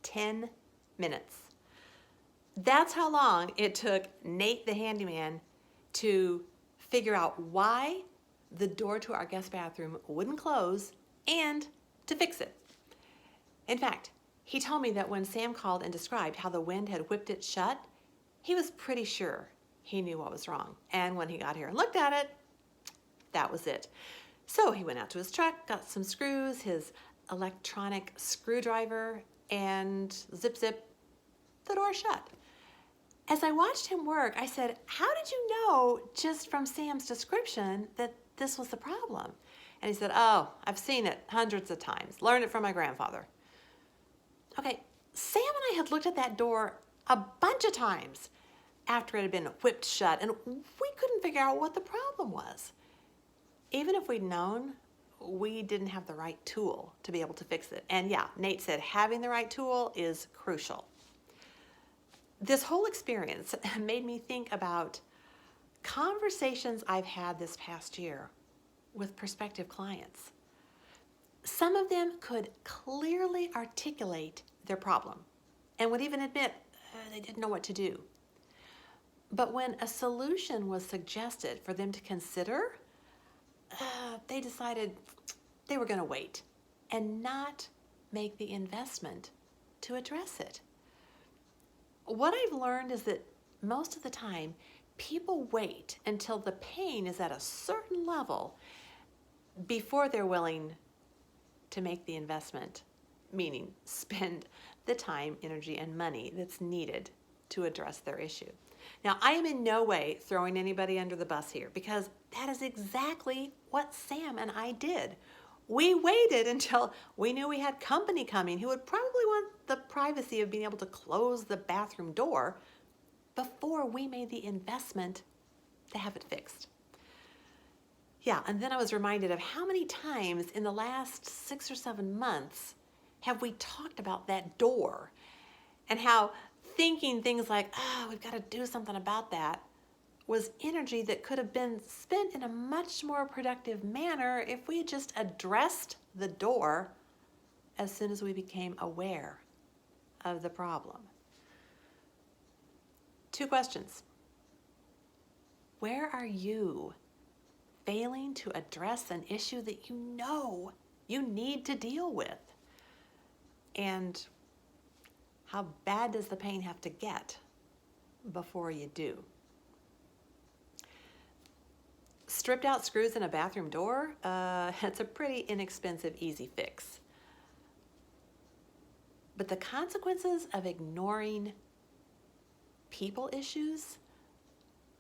10 minutes. That's how long it took Nate the handyman to figure out why the door to our guest bathroom wouldn't close and to fix it. In fact, he told me that when Sam called and described how the wind had whipped it shut, he was pretty sure he knew what was wrong. And when he got here and looked at it, that was it. So he went out to his truck, got some screws, his electronic screwdriver, and zip, zip, the door shut. As I watched him work, I said, how did you know just from Sam's description that this was the problem? And he said, oh, I've seen it hundreds of times. Learned it from my grandfather. Okay, Sam and I had looked at that door a bunch of times after it had been whipped shut, and we couldn't figure out what the problem was. Even if we'd known, we didn't have the right tool to be able to fix it. And yeah, Nate said having the right tool is crucial. This whole experience made me think about conversations I've had this past year with prospective clients. Some of them could clearly articulate their problem and would even admit they didn't know what to do. But when a solution was suggested for them to consider, they decided they were going to wait and not make the investment to address it. What I've learned is that most of the time, people wait until the pain is at a certain level before they're willing to make the investment, meaning spend the time, energy, and money that's needed to address their issue. Now, I am in no way throwing anybody under the bus here because that is exactly what Sam and I did. We waited until we knew we had company coming who would probably want the privacy of being able to close the bathroom door before we made the investment to have it fixed. Yeah, and then I was reminded of how many times in the last 6 or 7 months have we talked about that door and how thinking things like, oh, we've got to do something about that was energy that could have been spent in a much more productive manner if we had just addressed the door as soon as we became aware of the problem. 2 questions. Where are you failing to address an issue that you know you need to deal with? And how bad does the pain have to get before you do? Stripped out screws in a bathroom door, it's a pretty inexpensive, easy fix. But the consequences of ignoring people issues,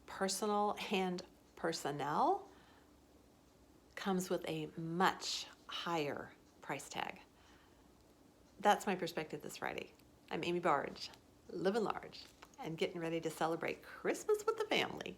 personal and personnel, comes with a much higher price tag. That's my perspective this Friday. I'm Amy Barg, living large and getting ready to celebrate Christmas with the family.